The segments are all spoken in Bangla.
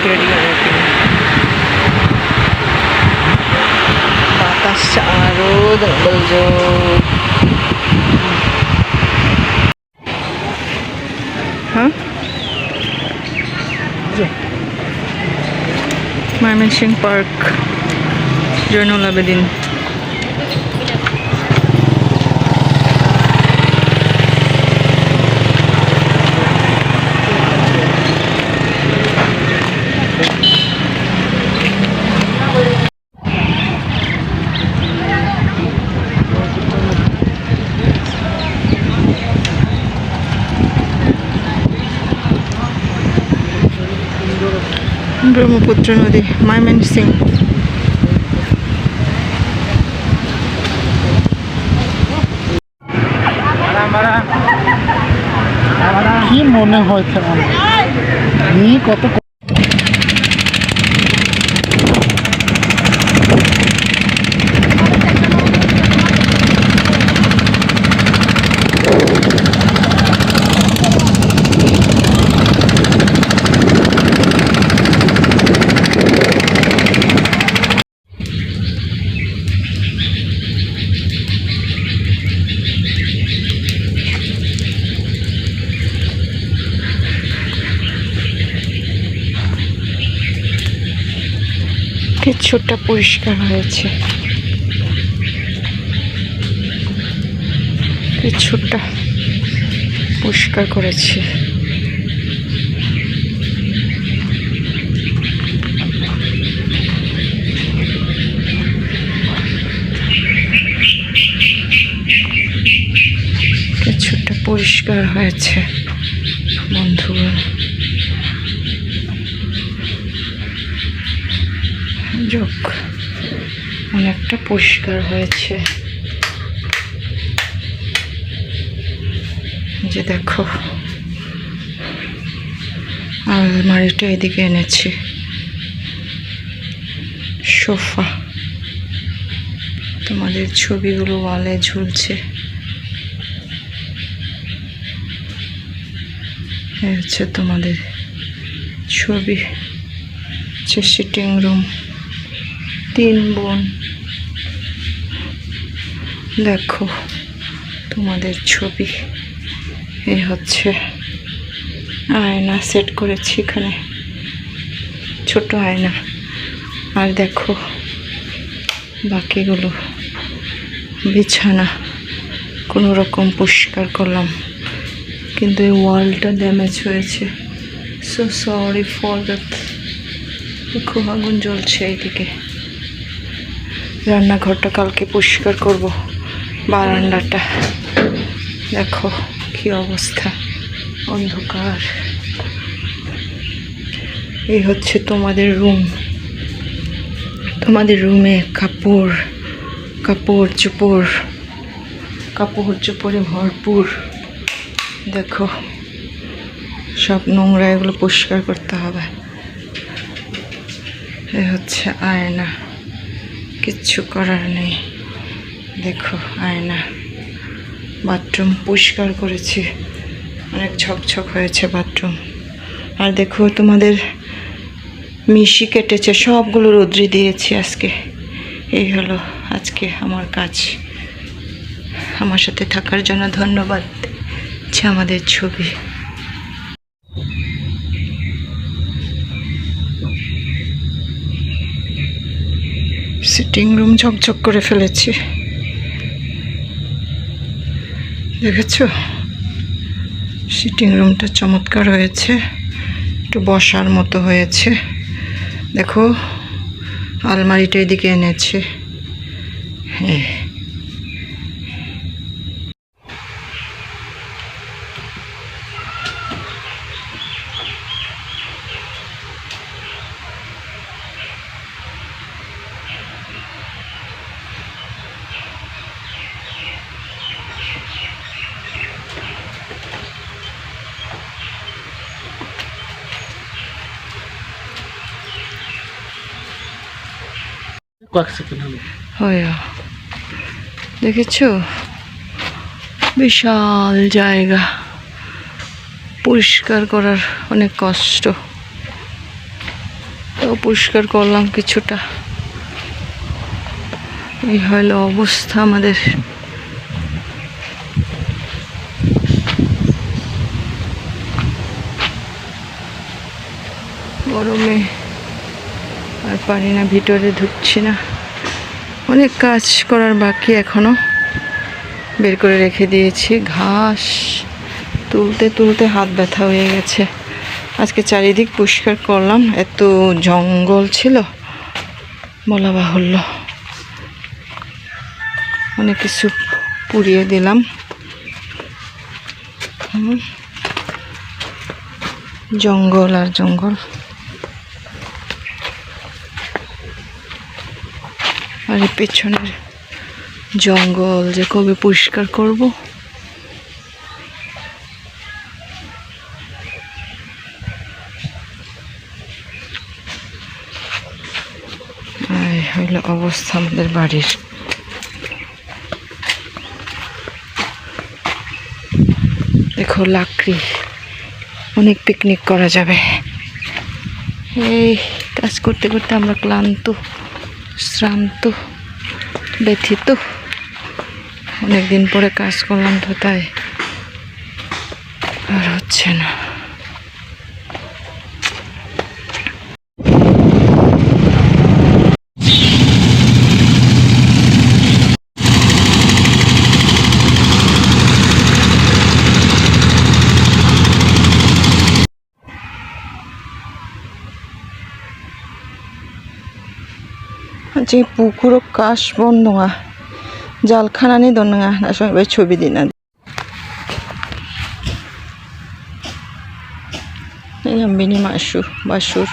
রেডি হয়ে বাতাস আরো ডবল জোর। হ্যাঁ, ময়মনসিং পার্ক, জয়নুল আবেদিন। ব্রহ্মপুত্র নদী, ময়মনসিং। কি মনে হয় কত কিছুটা পরিষ্কার হয়েছে, কিছুটা পরিষ্কার করেছে। কিছুটা পরিষ্কার হয়েছে বন্ধুরা। যোগ অনেকটা পরিষ্কার হয়েছে। যে দেখো, আলমারিটা এদিকে এনেছি, সোফা, তোমাদের ছবিগুলো ওয়ালে ঝুলছে। এই হচ্ছে তোমাদের ছবি, হচ্ছে সিটিং রুম, 3 বোন। দেখো তোমাদের ছবি। এই হচ্ছে আয়না সেট করেছি এখানে, ছোট আয়না। আর দেখো বাকিগুলো বিছানা কোনো রকম পরিষ্কার করলাম, কিন্তু এই ওয়ালটা ড্যামেজ হয়েছে। So sorry for that. দেখো আগুন জ্বলছে এইদিকে। রান্নাঘরটা কালকে পরিষ্কার করব। বারান্দাটা দেখো কি অবস্থা, অন্ধকার। এই হচ্ছে তোমাদের রুম। তোমাদের রুমে কাপড় চোপড়ে ভরপুর। দেখো সব নোংরা, এগুলো পরিষ্কার করতে হবে। এই হচ্ছে আয়না, কিচ্ছু করার নেই। দেখো আয়না। বাথরুম পরিষ্কার করেছি, অনেক ঝকঝক হয়েছে বাথরুম। আর দেখো তোমাদের মিশি কেটেছে, সবগুলো রোদ্রে দিয়েছি আজকে। এই হলো আজকে আমার কাজ। আমার সাথে থাকার জন্য ধন্যবাদ। আমাদের ছবি। সিটিং রুম ঝকঝক করে ফেলেছি, দেখেছো? সিটিং রুমটা চমৎকার হয়েছে, একটু বসার মতো হয়েছে। দেখো আলমারিটা এদিকে এনেছে। হ্যাঁ, দেখেছো? বিশাল জায়গা, পরিষ্কার করার অনেক কষ্ট। তো পরিষ্কার করলাম কিছুটা। এই হলো অবস্থা আমাদের। গরমে আর পারি না, ভিতরে ঢুকছি না। অনেক কাজ করার বাকি এখনো, বের করে রেখে দিয়েছি। ঘাস তুলতে তুলতে হাত ব্যথা হয়ে গেছে। আজকে চারিদিক পরিষ্কার করলাম, এত জঙ্গল ছিল বলা বাহুল্য। অনেক কিছু পুড়িয়ে দিলাম। জঙ্গল আর জঙ্গল। আর এই পেছনের জঙ্গল যে কবে পরিষ্কার করব। এই হইল অবস্থা আমাদের বাড়ির। দেখো লাকড়ি, অনেক পিকনিক করা যাবে। এই কাজ করতে করতে আমরা ক্লান্ত, শ্রান্ত, ব্যথিত। অনেকদিন পরে কাজ করলাম তো, তাই আর হচ্ছে না। যে পুকুরও কাশ বন্ধ জাল খানানি দন না সবাই ছবি দিন। এই আম্বিনি বাসুর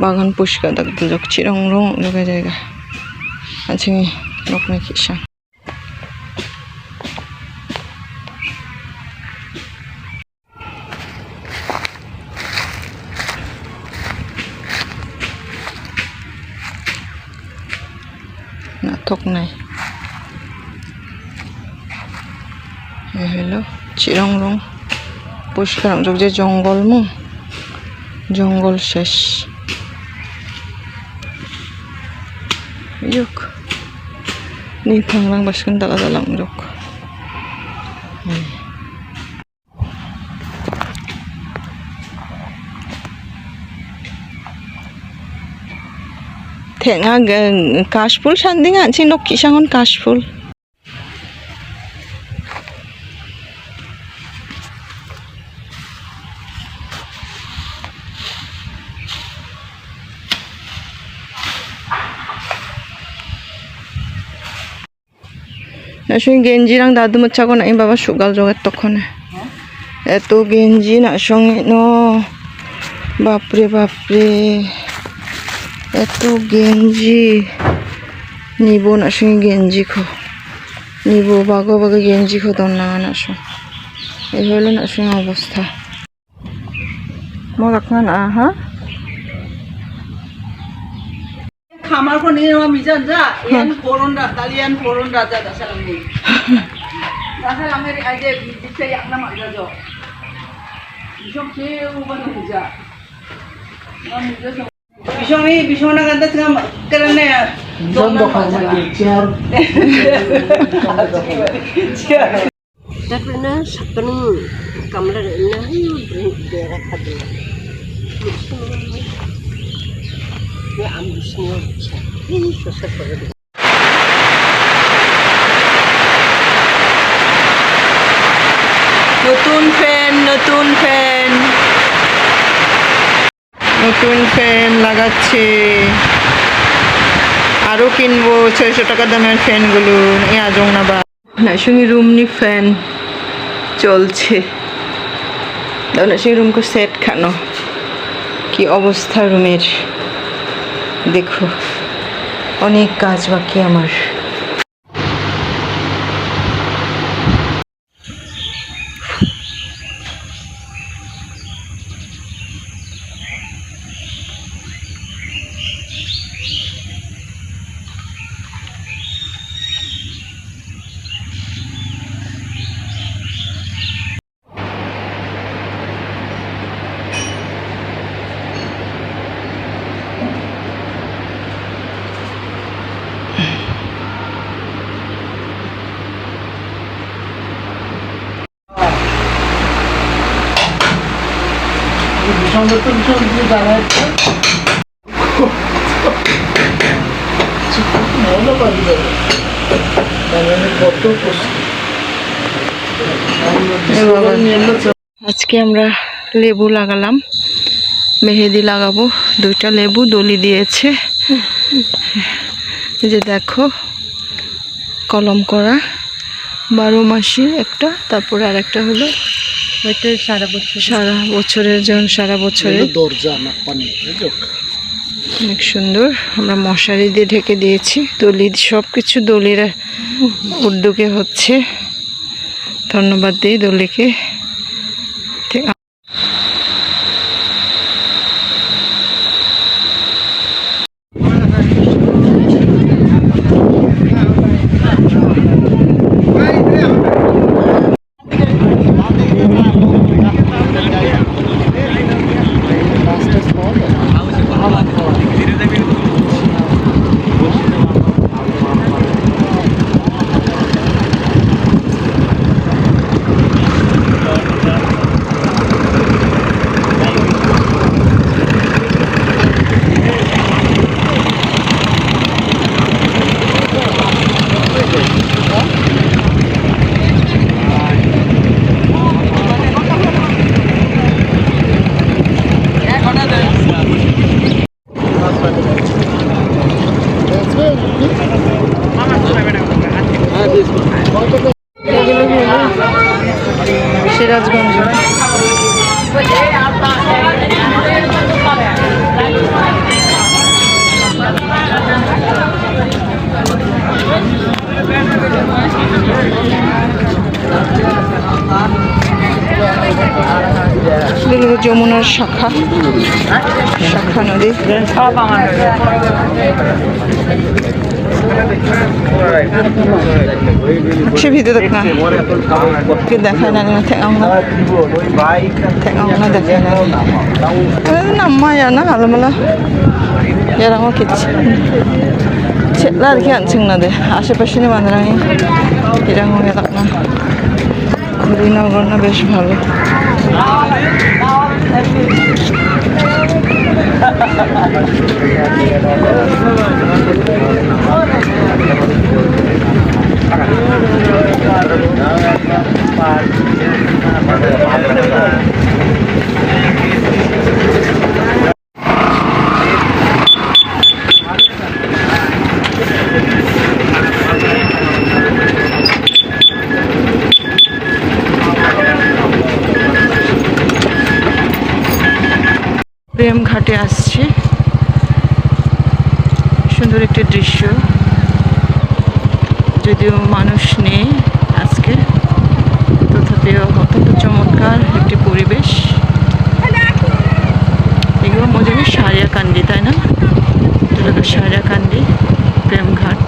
বাগান পরিষ্কার দেখতে যোগ চিরং রং যোগা জায়গা আছে নক নাকি সা। না থক নাই। হলো চিরং রং পরিষ্কার যোগ যে জঙ্গল জঙ্গল শেষ। Yuk, ni panglang baskan dalam yuk. Tengah kaspul sanding anci nok kisangon kaspul. 나중에 겐지랑 나도 못 차고 나이 바바 수갈 저겠다 커네. 에또 겐지 나중에 너 바프레 에또 겐지 니보 나중에 겐지 커 니보 바가 겐지 커 돈나 나중 এই হলো নাসুং অবস্থা। 뭐 রাখনা আহা খামার ko ni ma mijan ja yan poronda dalian poronda ja dasalam ni dasalam eri aje bitte yakna ma ja jo bishom ke uban ja ma mijo bishona ganda ngam karane জন দখল মানে chair Tapi na sakanu kamera na bera kadu. Ya ambisnya. Ini susah banget. নতুন ফ্যান লাগাচ্ছে। আরো কিনবো 600 টাকা দামের ফ্যানগুলো। এই আজং না বা নাসুমি রুম নি ফ্যান চলছে। নাসুমি রুম কো সেট খানো কি অবস্থা রুমের দেখো। অনেক কাজ বাকি আমার। নতুন সবজি জানা একটা ভালো পারি কত আজকে আমরা লেবু লাগালাম, মেহেদি লাগাবো। 2টা লেবু দলি দিয়েছে, এই যে দেখো কলম করা 12 মাসি একটা, তারপরে আর একটা হলো সারা বছরের জন্য, সারা বছরের দরজা না পানি অনেক সুন্দর। আমরা মশারি দিয়ে ঢেকে দিয়েছি। দলি সব কিছু দলির উদ্যোগে হচ্ছে, ধন্যবাদ দিই দলিকে। সিরাজগঞ্জ যমুনার শাখা নদী। সে ভিতরে দেখ না কে দেখায় না দেখায় না নাম্মা야 na alamala yarang mo kitch ছেলা দেখি আনছেন না দে আশেপাশে নি বান্দরানি এরকম এলাক না হরিনগর না বেশ ভালো। প্রেম ঘাটে আসছি, সুন্দর একটি দৃশ্য, যদিও মানুষ নেই আজকে, তথাপিও অত্যন্ত চমৎকার একটি পরিবেশ। এগুলো মজা সারিয়াকান্দি, তাই না? এটা সারিয়াকান্দি প্রেম ঘাট।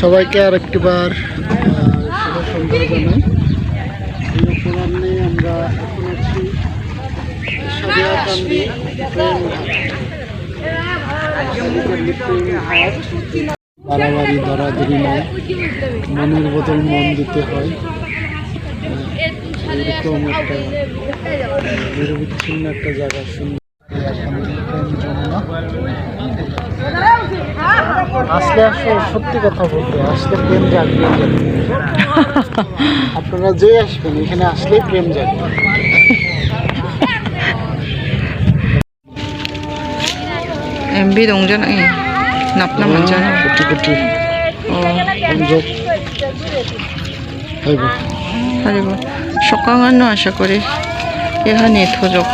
সবাইকে আর একটিবার শুভ সন্ধ্যা জানাই। এই অপরাহ্নে আমরা এখন আছি সারিয়াকান্দি বাড়াবাড়ি দরাদরি নয়, মনের বদল মন দিতে হয়, এরকম একটা নিরবিচ্ছিন্ন একটা জায়গা। সুন্দর আসলে সত্যি কথা বলতে আসলে প্রেম জাগবে। আপনারা যে আসবেন এখানে আসলেই প্রেম জাগবে। MB 동전 napna manjana crore crore সংযোগ হইব পাৰিব চকাঙানো আশা কৰি এখানে থজক